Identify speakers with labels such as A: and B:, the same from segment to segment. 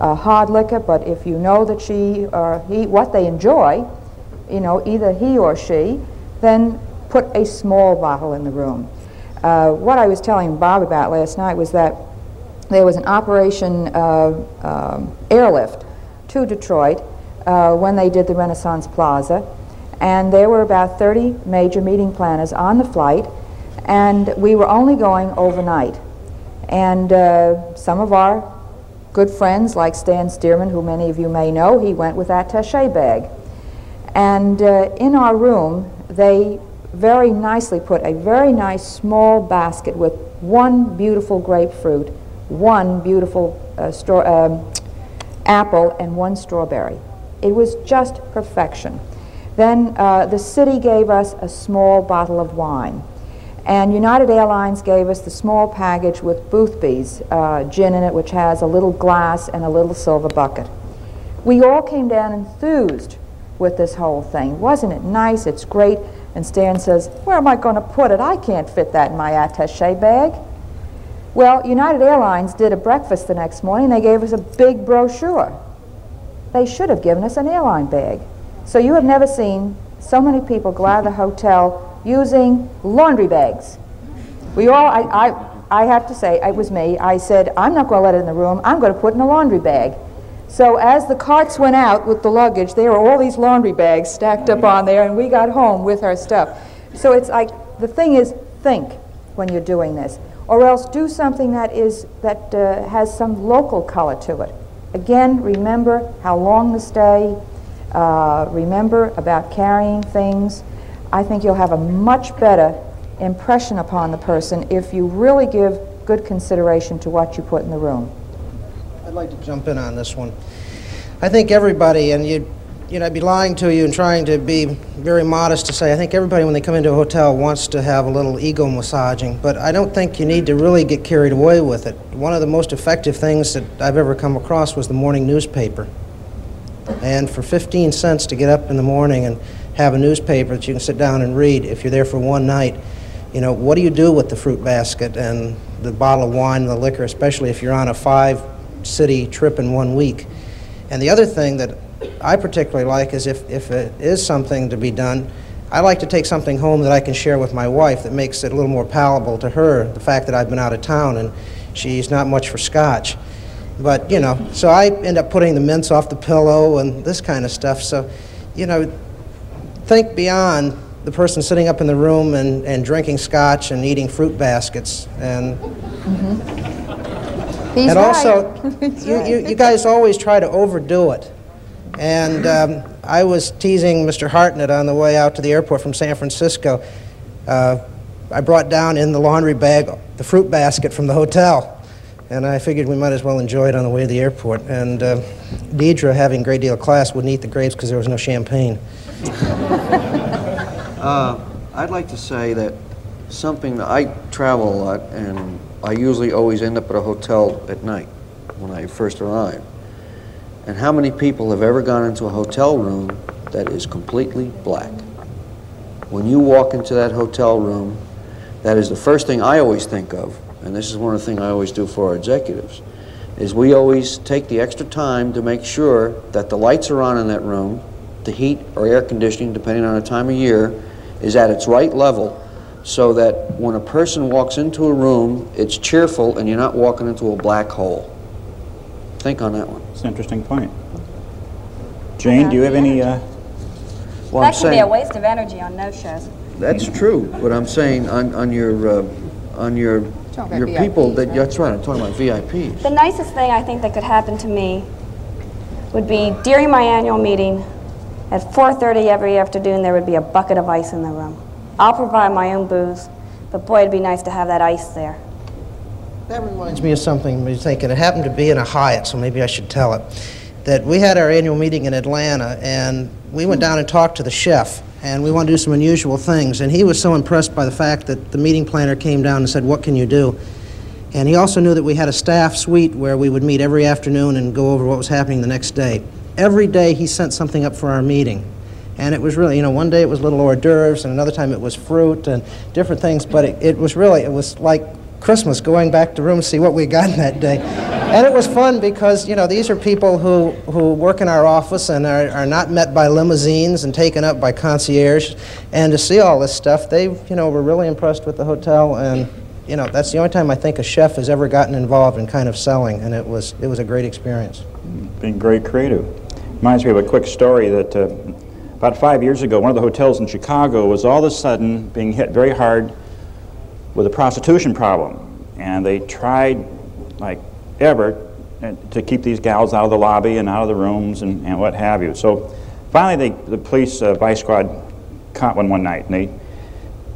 A: hard liquor, but if you know that she or he, what they enjoy, you know, either he or she, then put a small bottle in the room. What I was telling Bob about last night was that there was an Operation Airlift to Detroit when they did the Renaissance Plaza, and there were about 30 major meeting planners on the flight, and we were only going overnight. And some of our good friends, like Stan Stearman, who many of you may know, he went with that attaché bag. And in our room, they very nicely put a very nice small basket with one beautiful grapefruit, one beautiful apple, and one strawberry. It was just perfection. Then the city gave us a small bottle of wine. And United Airlines gave us the small package with Boothby's gin in it, which has a little glass and a little silver bucket. We all came down enthused with this whole thing. Wasn't it nice? It's great. And Stan says, where am I going to put it? I can't fit that in my attaché bag. Well, United Airlines did a breakfast the next morning. They gave us a big brochure. They should have given us an airline bag. So you have never seen so many people go out of the hotel using laundry bags. We all, I have to say, it was me. I said, I'm not going to let it in the room. I'm going to put it in a laundry bag. So as the carts went out with the luggage, there were all these laundry bags stacked up on there, and we got home with our stuff. So it's like, the thing is, think when you're doing this, or else do something that has some local color to it. Again, remember how long the stay, remember about carrying things. I think you'll have a much better impression upon the person if you really give good consideration to what you put in the room.
B: I'd like to jump in on this one. I think everybody, and I'd be lying to you and trying to be very modest to say, I think everybody when they come into a hotel wants to have a little ego massaging, but I don't think you need to really get carried away with it. One of the most effective things that I've ever come across was the morning newspaper. And for 15 cents to get up in the morning and have a newspaper that you can sit down and read if you're there for one night, you know, what do you do with the fruit basket and the bottle of wine and the liquor, especially if you're on a 5-city trip in 1 week? And the other thing that I particularly like is if it is something to be done, I like to take something home that I can share with my wife that makes it a little more palatable to her, the fact that I've been out of town and she's not much for scotch. But, you know, so I end up putting the mints off the pillow and this kind of stuff. So, you know, think beyond the person sitting up in the room and drinking scotch and eating fruit baskets. And,
A: He's
B: and
A: right.
B: also, you guys always try to overdo it. And I was teasing Mr. Hartnett on the way out to the airport from San Francisco. I brought down in the laundry bag the fruit basket from the hotel. And I figured we might as well enjoy it on the way to the airport. And Deidre, having a great deal of class, wouldn't eat the grapes because there was no champagne.
C: I'd like to say that something that I travel a lot, and I usually always end up at a hotel at night when I first arrive. And how many people have ever gone into a hotel room that is completely black? When you walk into that hotel room, that is the first thing I always think of, and this is one of the things I always do for our executives, is we always take the extra time to make sure that the lights are on in that room, the heat or air conditioning, depending on the time of year, is at its right level, so that when a person walks into a room, it's cheerful and you're not walking into a black hole. Think on that one.
D: It's an interesting point. Jane, do you have any...
E: Well, that can be a waste of energy on no-shows.
C: That's true, but I'm saying on your people, that's right, I'm talking about VIPs.
E: The nicest thing I think that could happen to me would be during my annual meeting, at 4:30 every afternoon, there would be a bucket of ice in the room. I'll provide my own booze, but boy, it'd be nice to have that ice there.
B: That reminds me of something we're thinking. It happened to be in a Hyatt, so maybe I should tell it. That we had our annual meeting in Atlanta, and we went down and talked to the chef, and we wanted to do some unusual things. And he was so impressed by the fact that the meeting planner came down and said, what can you do? And he also knew that we had a staff suite where we would meet every afternoon and go over what was happening the next day. Every day he sent something up for our meeting. And it was really, you know, one day it was little hors d'oeuvres, and another time it was fruit and different things, but it was like Christmas going back to room to see what we got that day. And it was fun because, you know, these are people who work in our office and are not met by limousines and taken up by concierge. And to see all this stuff, they, you know, were really impressed with the hotel. And, you know, that's the only time I think a chef has ever gotten involved in kind of selling. And it was a great experience.
D: Being very creative. Reminds me of a quick story that about 5 years ago, one of the hotels in Chicago was all of a sudden being hit very hard with a prostitution problem. And they tried, like ever, to keep these gals out of the lobby and out of the rooms and what have you. So finally the police vice squad caught one night, and they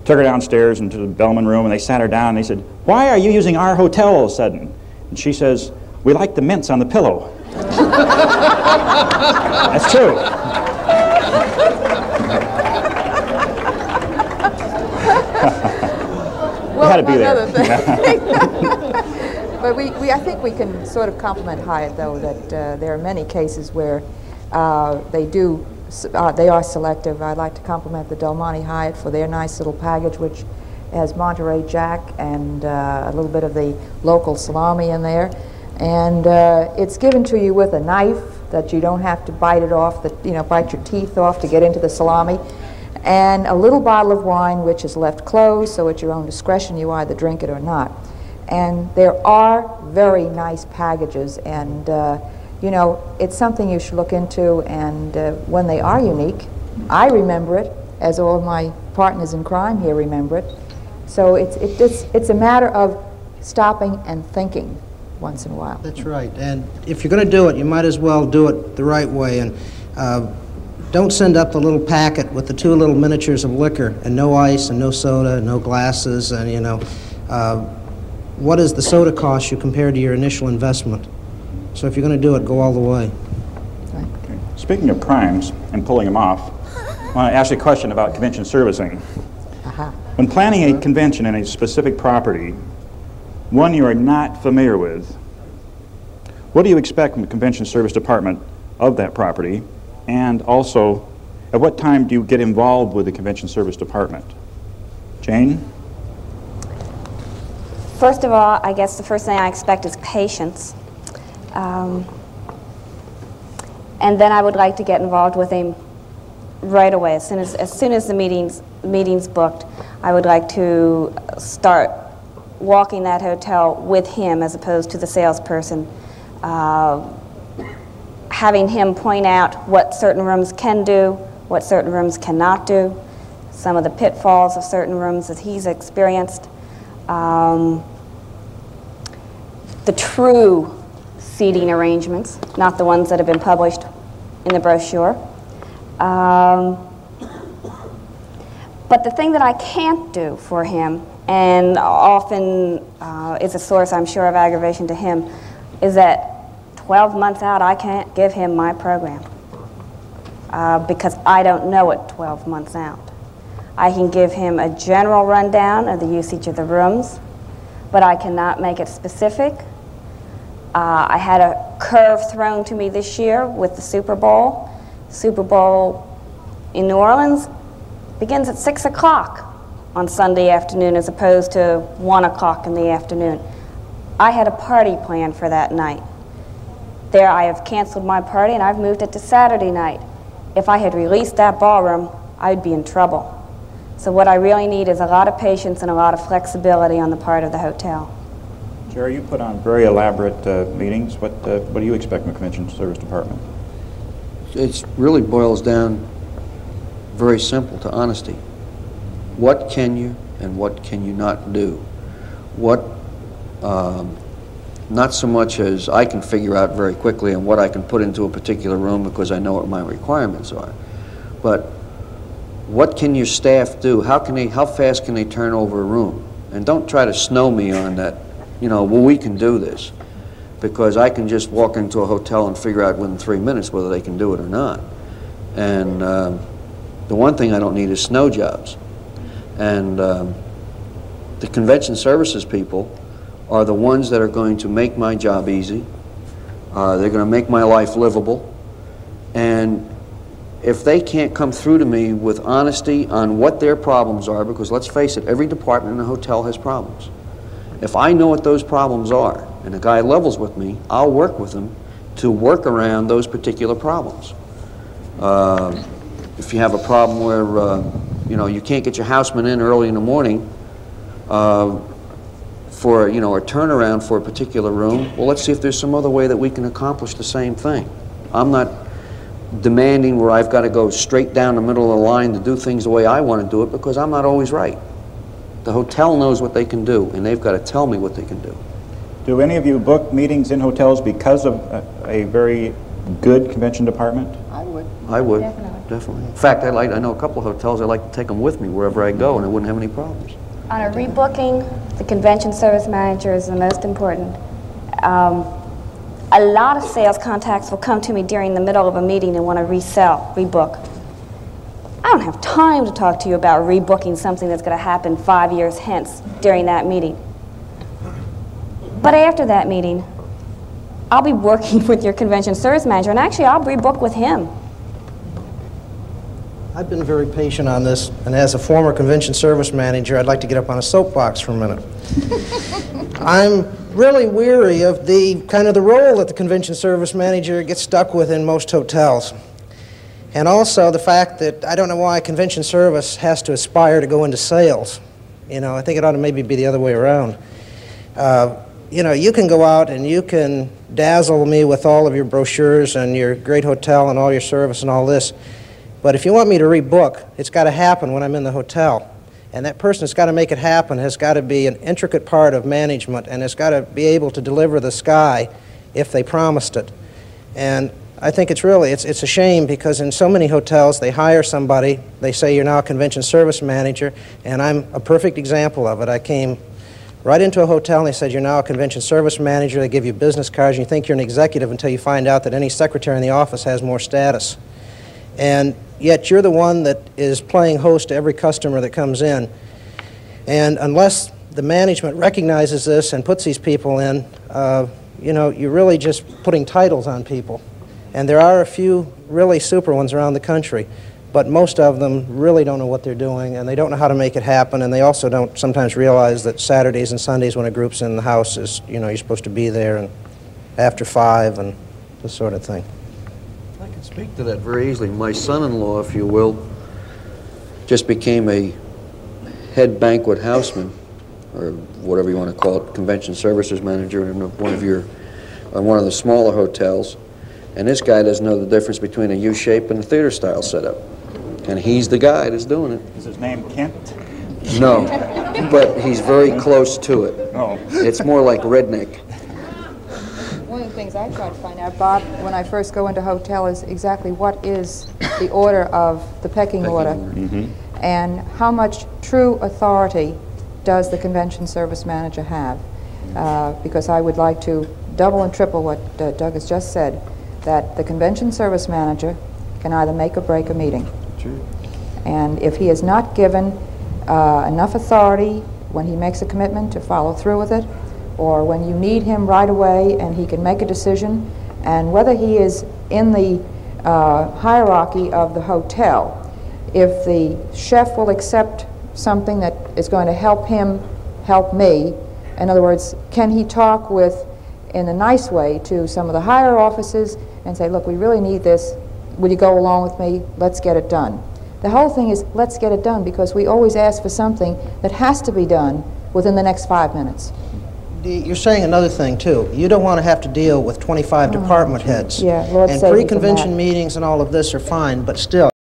D: took her downstairs into the bellman room, and they sat her down, and they said, "Why are you using our hotel all of a sudden?" And she says, "We like the mints on the pillow." That's true.
A: Well,
D: had to be there.
A: another thing. But I think we can sort of compliment Hyatt, though, that there are many cases where they are selective. I'd like to compliment the Del Monte Hyatt for their nice little package, which has Monterey Jack and a little bit of the local salami in there. And it's given to you with a knife that you don't have to bite it off, bite your teeth off to get into the salami. And a little bottle of wine which is left closed, so at your own discretion you either drink it or not. And there are very nice packages, and you know, it's something you should look into, and when they are unique, I remember it, as all of my partners in crime here remember it. So it's a matter of stopping and thinking once in a while.
B: That's right. And if you're going to do it, you might as well do it the right way. And don't send up the little packet with the 2 little miniatures of liquor and no ice and no soda and no glasses. And, you know, what does the soda cost you compared to your initial investment? So if you're going to do it, go all the way.
D: Okay. Speaking of crimes and pulling them off, I want to ask you a question about convention servicing. When planning a convention in a specific property, one you are not familiar with, what do you expect from the convention service department of that property? And also, at what time do you get involved with the convention service department? Jane?
E: First of all, I guess the first thing I expect is patience. And then I would like to get involved with him right away. As soon as the meeting's booked, I would like to start walking that hotel with him as opposed to the salesperson. Having him point out what certain rooms can do, what certain rooms cannot do, some of the pitfalls of certain rooms that he's experienced, the true seating arrangements, not the ones that have been published in the brochure. But the thing that I can't do for him, and often is a source, I'm sure, of aggravation to him, is that 12 months out, I can't give him my program because I don't know it 12 months out. I can give him a general rundown of the usage of the rooms, but I cannot make it specific. I had a curve thrown to me this year with the Super Bowl. Super Bowl in New Orleans begins at 6 o'clock on Sunday afternoon as opposed to 1 o'clock in the afternoon. I had a party planned for that night. There I have canceled my party and I've moved it to Saturday night. If I had released that ballroom, I'd be in trouble. So what I really need is a lot of patience and a lot of flexibility on the part of the hotel.
D: Jerry, you put on very elaborate meetings. What do you expect from the convention service department?
C: It really boils down very simple to honesty. What can you and what can you not do? What, not so much as I can figure out very quickly and what I can put into a particular room because I know what my requirements are, but what can your staff do? How fast can they turn over a room? And don't try to snow me on that, you know, well, we can do this, because I can just walk into a hotel and figure out within 3 minutes whether they can do it or not. And the one thing I don't need is snow jobs. And the convention services people are the ones that are going to make my job easy. They're going to make my life livable. And if they can't come through to me with honesty on what their problems are, because let's face it, every department in a hotel has problems. If I know what those problems are, and a guy levels with me, I'll work with him to work around those particular problems. If you have a problem where you can't get your houseman in early in the morning for a turnaround for a particular room, well, let's see if there's some other way that we can accomplish the same thing. I'm not demanding where I've got to go straight down the middle of the line to do things the way I want to do it, because I'm not always right. The hotel knows what they can do, and they've got to tell me what they can do.
D: Do any of you book meetings in hotels because of a very good convention department?
A: I would.
C: I would,
A: Definitely.
C: In fact, I know a couple of hotels. I like to take them with me wherever I go, and I wouldn't have any problems.
E: On a rebooking, the convention service manager is the most important. A lot of sales contacts will come to me during the middle of a meeting and want to rebook. I don't have time to talk to you about rebooking something that's going to happen 5 years hence during that meeting. But after that meeting, I'll be working with your convention service manager, and actually I'll rebook with him.
B: I've been very patient on this, and as a former convention service manager, I'd like to get up on a soapbox for a minute. I'm really weary of the role that the convention service manager gets stuck with in most hotels. And also the fact that I don't know why convention service has to aspire to go into sales. I think it ought to maybe be the other way around. You can go out and you can dazzle me with all of your brochures and your great hotel and all your service and all this. But if you want me to rebook, it's got to happen when I'm in the hotel. And that person that's got to make it happen has got to be an intricate part of management and has got to be able to deliver the sky if they promised it. And I think it's a shame, because in so many hotels they hire somebody, they say you're now a convention service manager, and I'm a perfect example of it. I came right into a hotel and they said you're now a convention service manager. They give you business cards and you think you're an executive until you find out that any secretary in the office has more status. And yet you're the one that is playing host to every customer that comes in. And unless the management recognizes this and puts these people in, you're really just putting titles on people. And there are a few really super ones around the country, but most of them really don't know what they're doing, and they don't know how to make it happen, and they also don't sometimes realize that Saturdays and Sundays when a group's in the house is, you're supposed to be there, and after 5 and this sort of thing.
C: I can speak to that very easily. My son-in-law, if you will, just became a head banquet houseman, or whatever you want to call it, convention services manager in one of the smaller hotels. And this guy doesn't know the difference between a U-shape and a theater-style setup. And he's the guy that's doing it.
D: Is his name Kent?
C: No, but he's very close to it.
D: Oh.
C: It's more like redneck.
A: One of the things I try to find out, Bob, when I first go into a hotel is exactly what is the order of the pecking order.
D: Mm-hmm.
A: And how much true authority does the convention service manager have? Because I would like to double and triple what Doug has just said, that the convention service manager can either make or break a meeting.
C: True.
A: And if he is not given enough authority when he makes a commitment to follow through with it, or when you need him right away and he can make a decision, and whether he is in the hierarchy of the hotel, if the chef will accept something that is going to help him help me, in other words, can he talk in a nice way to some of the higher offices and say, look, we really need this, will you go along with me, let's get it done. The whole thing is, let's get it done, because we always ask for something that has to be done within the next 5 minutes.
B: You're saying another thing, too. You don't want to have to deal with 25 department heads.
A: Yeah, Lord
B: and
A: save you from
B: pre-convention
A: that.
B: meetings and all of this are fine, but still.